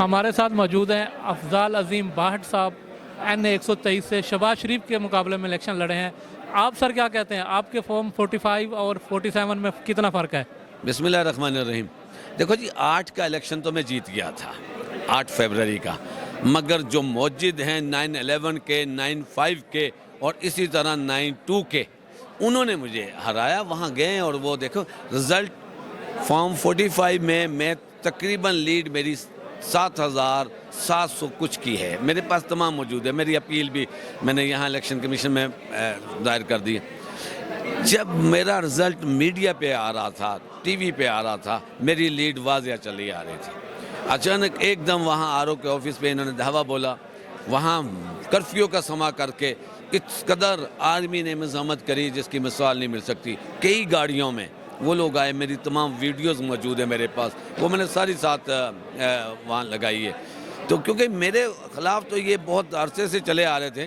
हमारे साथ मौजूद हैं अफजाल अजीम बाहट साहब, NA 123 से शहबाज शरीफ के मुकाबले में इलेक्शन लड़े हैं। आप सर क्या कहते हैं, आपके फॉर्म 45 और 47 में कितना फ़र्क है? बिस्मिल्लाहिर्रहमानिर्रहीम। देखो जी, 8 का इलेक्शन तो मैं जीत गया था, 8 फरवरी का, मगर जो मौजूद हैं 9/11 के, 9/5 के और इसी तरह 9/2 के, उन्होंने मुझे हराया। वहाँ गए और वो देखो रिज़ल्ट, फॉर्म 45 में मैं तकरीबन लीड मेरी 7,700 कुछ की है। मेरे पास तमाम मौजूद है, मेरी अपील भी मैंने यहाँ इलेक्शन कमीशन में दायर कर दी। जब मेरा रिज़ल्ट मीडिया पे आ रहा था, टीवी पे आ रहा था, मेरी लीड वाज़िया चली आ रही थी। अचानक एकदम वहाँ आरओ के ऑफिस पे इन्होंने धावा बोला, वहाँ कर्फ्यू का समा करके इस कदर आर्मी ने मज़ामत करी जिसकी मिसाल नहीं मिल सकती। कई गाड़ियों में वो लोग आए, मेरी तमाम वीडियोस मौजूद है मेरे पास, वो मैंने सारी साथ वहाँ लगाई है। तो क्योंकि मेरे ख़िलाफ़ तो ये बहुत अरसे से चले आ रहे थे।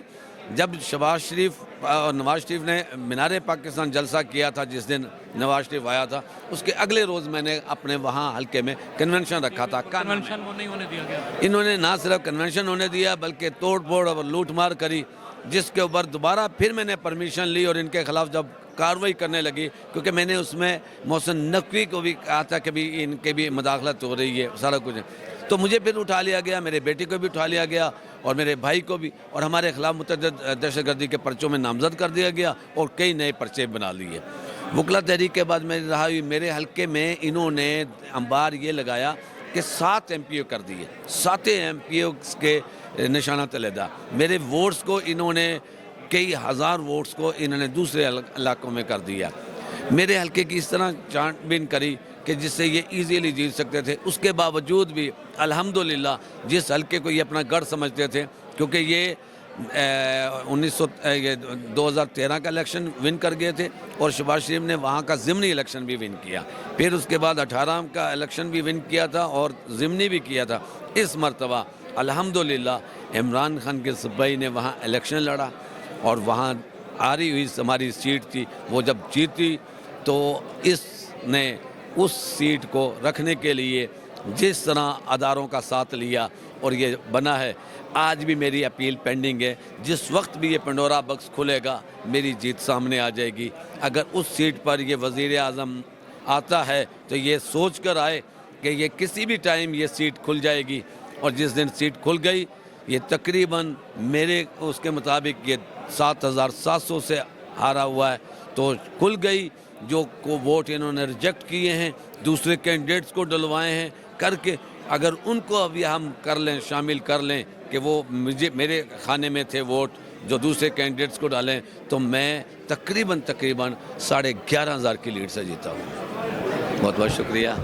जब शहबाज शरीफ और नवाज शरीफ ने मीनार पाकिस्तान जलसा किया था, जिस दिन नवाज शरीफ आया था, उसके अगले रोज़ मैंने अपने वहाँ हल्के में कन्वेंशन रखा था। कन्वेंशन वो नहीं होने दिया गया। इन्होंने ना सिर्फ कन्वेंशन होने दिया बल्कि तोड़ फोड़ और लूट मार करी, जिसके ऊपर दोबारा फिर मैंने परमिशन ली और इनके ख़िलाफ़ जब कार्रवाई करने लगी, क्योंकि मैंने उसमें मोहसिन नकवी को भी कहा था कि भी इनके भी मदाखलत हो रही है, सारा कुछ है। तो मुझे फिर उठा लिया गया, मेरे बेटे को भी उठा लिया गया और मेरे भाई को भी, और हमारे खिलाफ मुतअद्दिद दहशतगर्दी के पर्चों में नामजद कर दिया गया और कई नए पर्चे बना लिए। वकला तहरीक के बाद मेरी रहा हुई, मेरे हल्के में इन्होंने अंबार ये लगाया कि 7 MPO कर दिए, 7 MPO के निशाना तलेदा। मेरे वोट्स को इन्होंने, कई हज़ार वोट्स को इन्होंने दूसरे इलाकों में कर दिया। मेरे हल्के की इस तरह छानबीन करी कि जिससे ये इजीली जीत सकते थे। उसके बावजूद भी अल्हम्दुलिल्लाह जिस हल्के को ये अपना गढ़ समझते थे, क्योंकि ये 2013 का इलेक्शन विन कर गए थे और शहबाज शरीफ ने वहाँ का ज़िमनी इलेक्शन भी विन किया, फिर उसके बाद 18 का इलेक्शन भी विन किया था और ज़िमनी भी किया था। इस मरतबा अल्हम्दुलिल्लाह इमरान खान के सिपाही ने वहाँ इलेक्शन लड़ा और वहाँ आ रही हुई हमारी सीट थी, वो जब जीती तो इसने उस सीट को रखने के लिए जिस तरह अदारों का साथ लिया और ये बना है। आज भी मेरी अपील पेंडिंग है, जिस वक्त भी ये पंडोरा बक्स खुलेगा मेरी जीत सामने आ जाएगी। अगर उस सीट पर ये वज़ीर आज़म आता है तो ये सोच कर आए कि ये किसी भी टाइम ये सीट खुल जाएगी, और जिस दिन सीट खुल गई ये तकरीबन मेरे उसके मुताबिक ये 7,700 से हारा हुआ है, तो खुल गई। जो को वोट इन्होंने रिजेक्ट किए हैं, दूसरे कैंडिडेट्स को डलवाए हैं करके, अगर उनको अभी हम कर लें, शामिल कर लें कि वो मेरे खाने में थे वोट जो दूसरे कैंडिडेट्स को डालें, तो मैं तकरीबन 11,500 की लीड से जीता हूँ। बहुत बहुत शुक्रिया।